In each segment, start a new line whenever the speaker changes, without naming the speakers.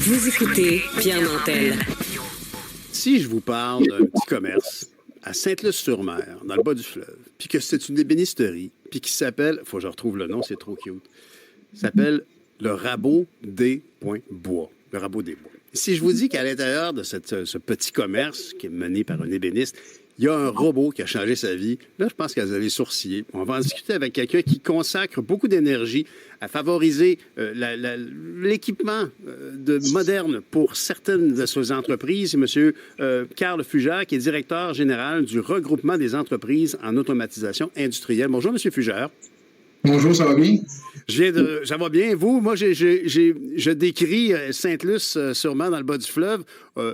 Vous écoutez Pierre Nantel.
Si je vous parle d'un petit commerce à Sainte-Luce-sur-Mer, dans le bas du fleuve, puis que c'est une ébénisterie, puis qui s'appelle, faut que je retrouve le nom, c'est trop cute, s'appelle le Rabot des Bois. Le Rabot des Bois. Si je vous dis qu'à l'intérieur de ce petit commerce qui est mené par un ébéniste, il y a un robot qui a changé sa vie. Là, je pense que vous avez sourcillé. On va en discuter avec quelqu'un qui consacre beaucoup d'énergie à favoriser l'équipement moderne pour certaines de ces entreprises. C'est M. Carl Fugère, qui est directeur général du regroupement des entreprises en automatisation industrielle. Bonjour, M. Fugère.
Bonjour, ça va bien?
Ça va bien. Vous, moi, je décris Sainte-Luce-sur-Mer dans le bas du fleuve.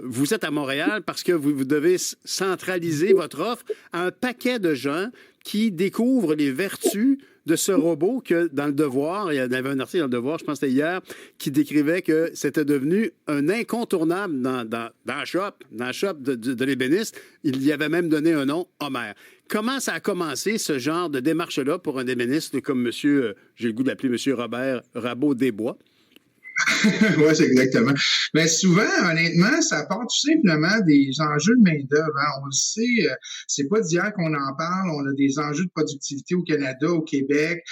Vous êtes à Montréal parce que vous devez centraliser votre offre à un paquet de gens qui découvrent les vertus de ce robot que dans Le Devoir, il y avait un article dans Le Devoir, je pense que c'était hier, qui décrivait que c'était devenu un incontournable dans le shop de l'ébéniste. Il y avait même donné un nom, Homer. Comment ça a commencé, ce genre de démarche-là, pour un ébéniste comme monsieur, j'ai le goût d'appeler monsieur Robert Rabot des Bois?
Oui, c'est exactement. Mais souvent, honnêtement, ça part tout simplement des enjeux de main-d'œuvre. Hein. On le sait, c'est pas d'hier qu'on en parle. On a des enjeux de productivité au Canada, au Québec.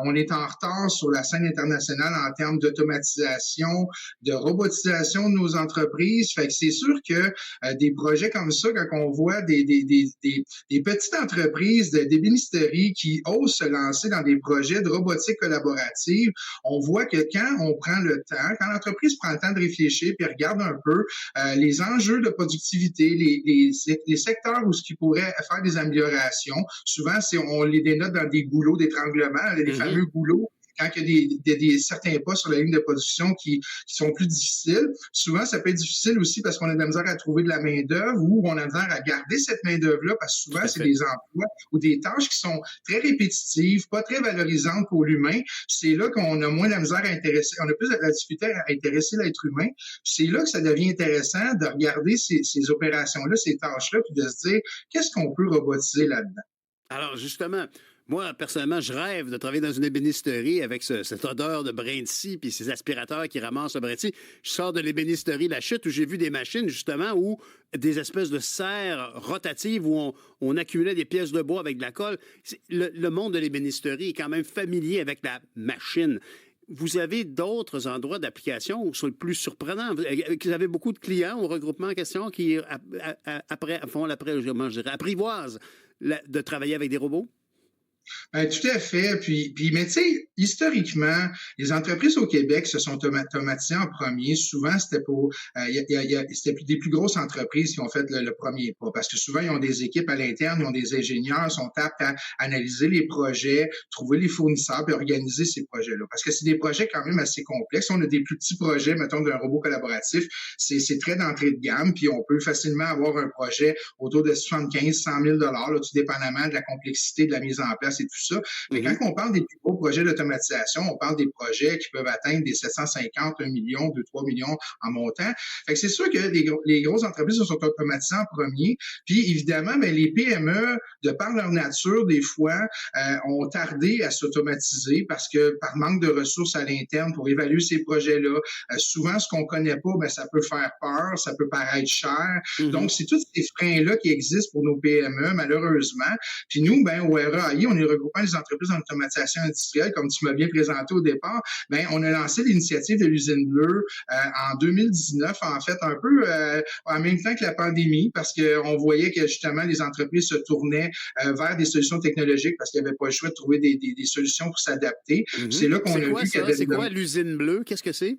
On est en retard sur la scène internationale en termes d'automatisation, de robotisation de nos entreprises. Fait que c'est sûr que des projets comme ça, quand on voit des petites entreprises d'ébénisterie qui osent se lancer dans des projets de robotique collaborative, on voit que quand on prend le temps, quand l'entreprise prend le temps de réfléchir puis regarde un peu les enjeux de productivité, les secteurs où ce qui pourrait faire des améliorations, souvent on les dénote dans des goulots d'étranglement, les fameux goulots. Quand il y a des certains pas sur la ligne de production qui sont plus difficiles, souvent ça peut être difficile aussi parce qu'on a de la misère à trouver de la main-d'œuvre ou on a de la misère à garder cette main-d'œuvre-là parce que souvent c'est des emplois ou des tâches qui sont très répétitives, pas très valorisantes pour l'humain. C'est là qu'on a moins de la misère à intéresser, on a plus de la difficulté à intéresser l'être humain. C'est là que ça devient intéressant de regarder ces opérations-là, ces tâches-là, puis de se dire qu'est-ce qu'on peut robotiser là-dedans.
Alors justement, moi, personnellement, je rêve de travailler dans une ébénisterie avec cette odeur de brin de scie puis ces aspirateurs qui ramassent le brin de scie. Je sors de l'ébénisterie La Chute où j'ai vu des machines, justement, où des espèces de serres rotatives où on accumulait des pièces de bois avec de la colle. Le monde de l'ébénisterie est quand même familier avec la machine. Vous avez d'autres endroits d'application où c'est le plus surprenant. Vous avez beaucoup de clients au regroupement en question qui apprivoisent de travailler avec des robots?
Tout à fait. Mais tu sais, historiquement, les entreprises au Québec se sont automatisées en premier. Souvent, c'était c'était des plus grosses entreprises qui ont fait le premier pas. Parce que souvent, ils ont des équipes à l'interne, ils ont des ingénieurs, ils sont aptes à analyser les projets, trouver les fournisseurs et organiser ces projets-là. Parce que c'est des projets quand même assez complexes. On a des plus petits projets, mettons, d'un robot collaboratif. C'est très d'entrée de gamme. Puis on peut facilement avoir un projet autour de 75-100 000 là, tout dépendamment de la complexité de la mise en place et tout ça. Mais quand on parle des plus gros projets d'automatisation, on parle des projets qui peuvent atteindre des 750, 1 million, 2, 3 millions en montant. Fait que c'est sûr que les grosses entreprises se sont automatisées en premier. Puis évidemment, les PME, de par leur nature, des fois, ont tardé à s'automatiser parce que par manque de ressources à l'interne pour évaluer ces projets-là, souvent, ce qu'on connaît pas, ça peut faire peur, ça peut paraître cher. Donc, c'est tous ces freins-là qui existent pour nos PME, malheureusement. Puis nous, au RAI, on est regroupant les entreprises en automatisation industrielle, comme tu m'as bien présenté au départ. On a lancé l'initiative de l'usine bleue en 2019, en fait, un peu en même temps que la pandémie, parce qu'on voyait que justement les entreprises se tournaient vers des solutions technologiques parce qu'il n'y avait pas le choix de trouver des solutions pour s'adapter. C'est là qu'on a vu qu'il y avait...
C'est quoi l'usine bleue? Qu'est-ce que c'est?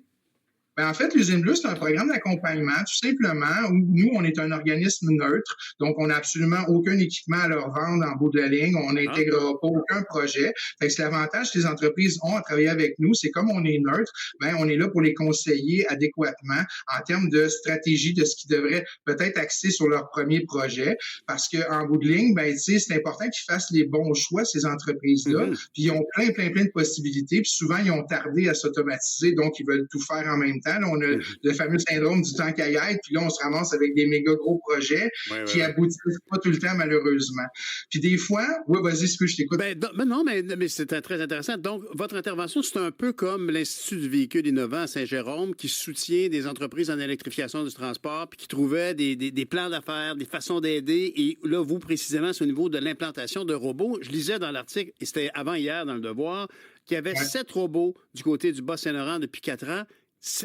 En fait, l'usine bleue, c'est un programme d'accompagnement, tout simplement, où nous, on est un organisme neutre, donc on n'a absolument aucun équipement à leur vendre en bout de la ligne, on n'intégrera pas aucun projet. Fait que c'est l'avantage que les entreprises ont à travailler avec nous, c'est comme on est neutre, on est là pour les conseiller adéquatement en termes de stratégie de ce qui devrait peut-être axer sur leur premier projet, parce que en bout de ligne, c'est important qu'ils fassent les bons choix, ces entreprises-là, puis ils ont plein de possibilités, puis souvent, ils ont tardé à s'automatiser, donc ils veulent tout faire en même temps. Là, on a le fameux syndrome du temps qu'à y être, puis là, on se ramasse avec des méga gros projets qui aboutissent pas tout le temps, malheureusement. Puis des fois, oui, vas-y, ce que je t'écoute.
Mais c'est très intéressant. Donc, votre intervention, c'est un peu comme l'Institut du véhicule innovant à Saint-Jérôme qui soutient des entreprises en électrification du transport puis qui trouvait des plans d'affaires, des façons d'aider. Et là, vous, précisément, c'est au niveau de l'implantation de robots. Je lisais dans l'article, et c'était avant-hier dans Le Devoir, qu'il y avait 7 robots du côté du Bas-Saint-Laurent depuis 4 ans.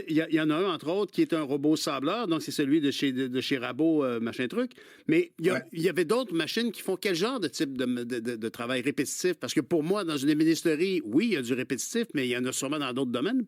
Il y en a un, entre autres, qui est un robot sableur, donc c'est celui de chez Rabot, machin truc. Mais il y avait d'autres machines qui font quel genre de type de travail répétitif? Parce que pour moi, dans une ébénisterie, oui, il y a du répétitif, mais il y en a sûrement dans d'autres domaines.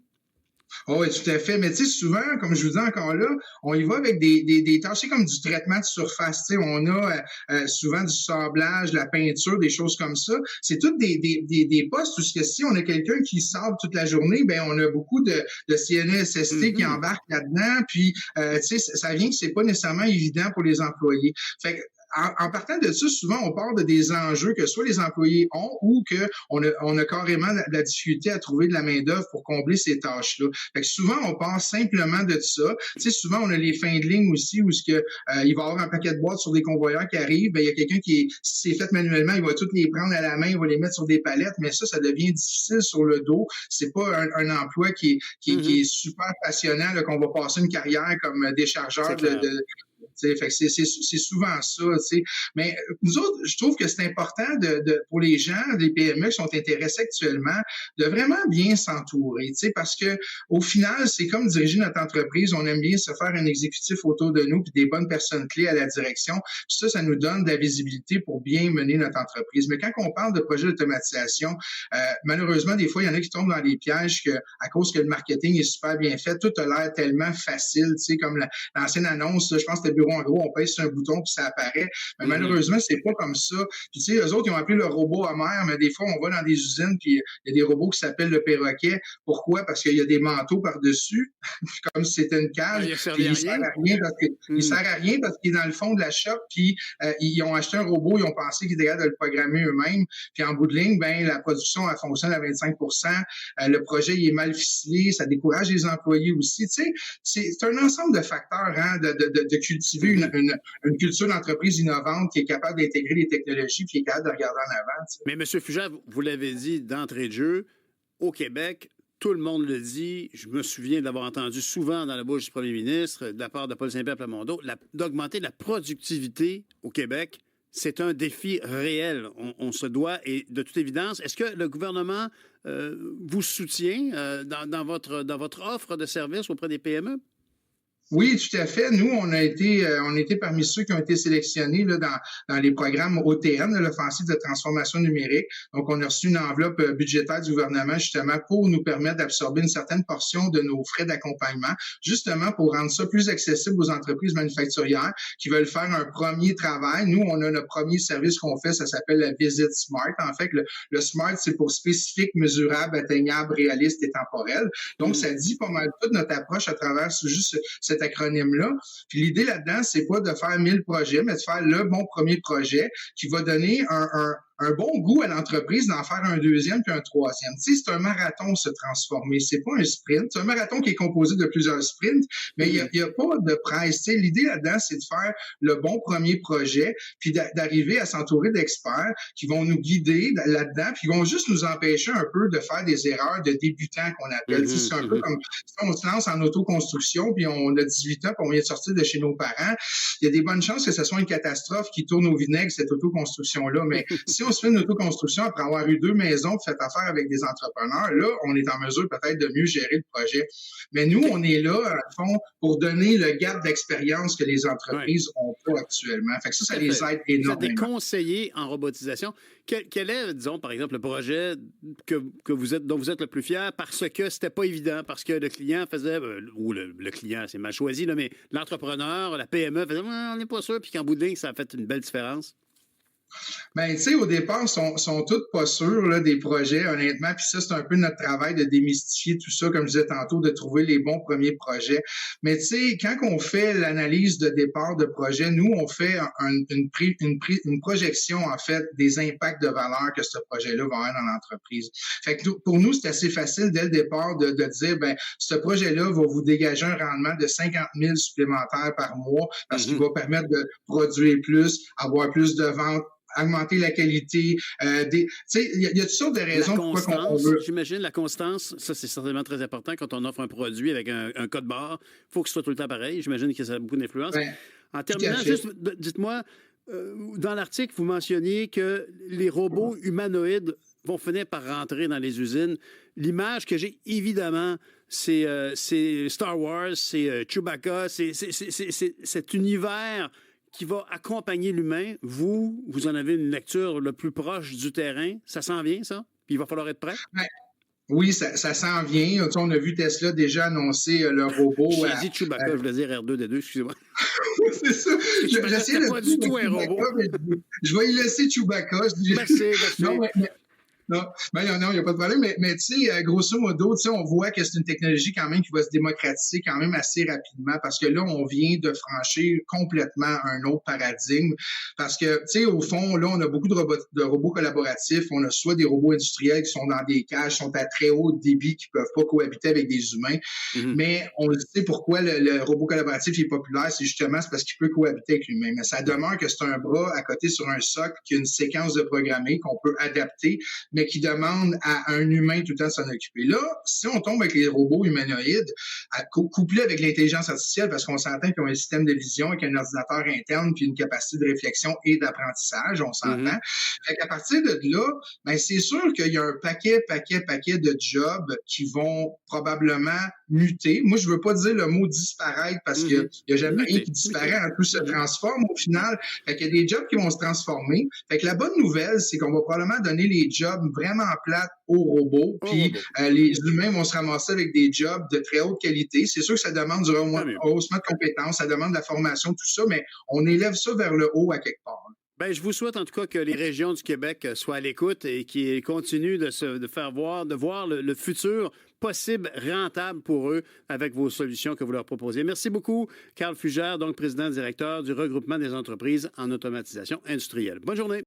Oh, oui, tout à fait. Mais tu sais, souvent, comme je vous dis encore là, on y va avec des tâches, c'est comme du traitement de surface. Tu sais, on a souvent du sablage, la peinture, des choses comme ça. C'est toutes des postes où si on a quelqu'un qui sable toute la journée, ben on a beaucoup de CNESST qui embarquent là-dedans. Puis, tu sais, ça vient que c'est pas nécessairement évident pour les employés. Fait que en partant de ça, souvent, on part de des enjeux que soit les employés ont ou qu'on a carrément de la difficulté à trouver de la main-d'œuvre pour combler ces tâches-là. Fait que souvent, on part simplement de ça. Tu sais, souvent, on a les fins de ligne aussi où il va y avoir un paquet de boîtes sur des convoyeurs qui arrivent. Ben, il y a quelqu'un si c'est fait manuellement, il va toutes les prendre à la main, il va les mettre sur des palettes, mais ça devient difficile sur le dos. C'est pas un emploi qui est super passionnant, là, qu'on va passer une carrière comme déchargeur fait que c'est souvent ça, t'sais. Mais nous autres, je trouve que c'est important pour les gens, les PME qui sont intéressés actuellement, de vraiment bien s'entourer, parce que au final, c'est comme diriger notre entreprise. On aime bien se faire un exécutif autour de nous puis des bonnes personnes clés à la direction. Puis ça nous donne de la visibilité pour bien mener notre entreprise. Mais quand on parle de projet d'automatisation, malheureusement, des fois, il y en a qui tombent dans les pièges à cause que le marketing est super bien fait, tout a l'air tellement facile, comme l'ancienne annonce, là, je pense que bureau en gros, on pèse sur un bouton puis ça apparaît. Mais malheureusement, c'est pas comme ça. Puis tu sais, eux autres, ils ont appelé le robot Homer, mais des fois, on va dans des usines puis il y a des robots qui s'appellent le perroquet. Pourquoi? Parce qu'il y a des manteaux par-dessus, comme si c'était une cage. Il sert à rien parce qu'il est dans le fond de la shop puis ils ont acheté un robot, ils ont pensé qu'ils étaient capables de le programmer eux-mêmes. Puis en bout de ligne, ben la production, elle fonctionne à 25%. Le projet, il est mal ficelé. Ça décourage les employés aussi. Tu sais, c'est un ensemble de facteurs, hein, de cultiver une culture d'entreprise innovante qui est capable d'intégrer les technologies et qui est capable de regarder en avant. T'sais.
Mais M. Fugère, vous l'avez dit d'entrée de jeu, au Québec, tout le monde le dit. Je me souviens d'avoir entendu souvent dans la bouche du premier ministre, de la part de Paul Saint-Pierre Plamondon, d'augmenter la productivité au Québec. C'est un défi réel. On se doit, et de toute évidence, est-ce que le gouvernement vous soutient dans votre offre de services auprès des PME?
Oui, tout à fait. Nous, on était parmi ceux qui ont été sélectionnés là, dans les programmes OTN, l'offensive de transformation numérique. Donc, on a reçu une enveloppe budgétaire du gouvernement justement pour nous permettre d'absorber une certaine portion de nos frais d'accompagnement, justement pour rendre ça plus accessible aux entreprises manufacturières qui veulent faire un premier travail. Nous, on a notre premier service qu'on fait, ça s'appelle la visite SMART. En fait, le SMART, c'est pour spécifique, mesurable, atteignable, réaliste et temporel. Donc, ça dit pas mal toute notre approche à travers juste cet acronyme-là. Puis l'idée là-dedans, c'est pas de faire 1000 projets, mais de faire le bon premier projet qui va donner un bon goût à l'entreprise d'en faire un deuxième puis un troisième. Tu sais, c'est un marathon se transformer. C'est pas un sprint. C'est un marathon qui est composé de plusieurs sprints, mais il y a pas de presse. Tu sais, l'idée là-dedans, c'est de faire le bon premier projet puis d'arriver à s'entourer d'experts qui vont nous guider là-dedans puis qui vont juste nous empêcher un peu de faire des erreurs de débutants qu'on appelle. C'est un peu comme si on se lance en autoconstruction puis on a 18 ans puis on vient de sortir de chez nos parents. Il y a des bonnes chances que ce soit une catastrophe qui tourne au vinaigre, cette autoconstruction-là. Mais si on se fait une autoconstruction après avoir eu 2 maisons, fait affaire avec des entrepreneurs, là, on est en mesure peut-être de mieux gérer le projet. Mais nous, on est là, à fond, pour donner le gap d'expérience que les entreprises ont pas actuellement. Fait que ça les aide énormément.
Vous êtes des conseillers en robotisation. Quel est, disons, par exemple, le projet dont vous êtes le plus fier parce que c'était pas évident, parce que le client faisait, ou le client, c'est mal choisi, là, mais l'entrepreneur, la PME faisait, on n'est pas sûr, puis qu'en bout de ligne, ça a fait une belle différence?
Ben, tu sais, au départ, sont toutes pas sûrs là, des projets, honnêtement. Puis ça, c'est un peu notre travail de démystifier tout ça, comme je disais tantôt, de trouver les bons premiers projets. Mais tu sais, quand on fait l'analyse de départ de projet, nous, on fait une projection, en fait, des impacts de valeur que ce projet-là va avoir dans l'entreprise. Fait que pour nous, c'est assez facile dès le départ de dire, ben, ce projet-là va vous dégager un rendement de 50 000 supplémentaires par mois parce qu'il va permettre de produire plus, avoir plus de ventes, augmenter la qualité. Il y a toutes sortes de raisons pourquoi on veut.
J'imagine la constance, ça c'est certainement très important quand on offre un produit avec un code barre. Il faut que ce soit tout le temps pareil. J'imagine que ça a beaucoup d'influence.
Ben,
En terminant, juste dites-moi, dans l'article, vous mentionniez que les robots humanoïdes vont finir par rentrer dans les usines. L'image que j'ai, évidemment, c'est Star Wars, c'est Chewbacca, c'est cet univers qui va accompagner l'humain. Vous en avez une lecture le plus proche du terrain. Ça s'en vient, ça? Puis il va falloir être prêt?
Ben, oui, ça s'en vient. On a vu Tesla déjà annoncer le robot.
J'ai dit Chewbacca, je voulais dire R2D2, excusez-moi.
C'est ça. J'essayais de
pas du tout un robot.
Je vais y laisser Chewbacca.
Merci.
Non, il n'y a pas de problème. Mais tu sais, grosso modo, tu sais, on voit que c'est une technologie quand même qui va se démocratiser quand même assez rapidement parce que là, on vient de franchir complètement un autre paradigme. Parce que, tu sais, au fond, là, on a beaucoup de robots collaboratifs. On a soit des robots industriels qui sont dans des cages, sont à très haut débit, qui peuvent pas cohabiter avec des humains. Mais on le sait pourquoi le robot collaboratif est populaire, c'est parce qu'il peut cohabiter avec l'humain. Mais ça demeure que c'est un bras à côté sur un socle qui a une séquence de programmée qu'on peut adapter, mais qui demande à un humain tout le temps de s'en occuper. Là, si on tombe avec les robots humanoïdes, couplés avec l'intelligence artificielle, parce qu'on s'entend qu'ils ont un système de vision avec un ordinateur interne puis une capacité de réflexion et d'apprentissage, on s'entend. Fait qu'à partir de là, ben c'est sûr qu'il y a un paquet de jobs qui vont probablement muter. Moi, je veux pas dire le mot disparaître parce qu'il y a jamais rien qui disparaît, tout se transforme au final. Fait qu'il y a des jobs qui vont se transformer. Fait que la bonne nouvelle, c'est qu'on va probablement donner les jobs vraiment plates aux robots, puis les humains vont se ramasser avec des jobs de très haute qualité. C'est sûr que ça demande du rehaussement de compétences, ça demande de la formation, tout ça, mais on élève ça vers le haut à quelque part.
Bien, je vous souhaite en tout cas que les régions du Québec soient à l'écoute et qu'ils continuent de voir le futur possible, rentable pour eux avec vos solutions que vous leur proposez. Merci beaucoup, Carl Fugère, donc président-directeur du regroupement des entreprises en automatisation industrielle. Bonne journée.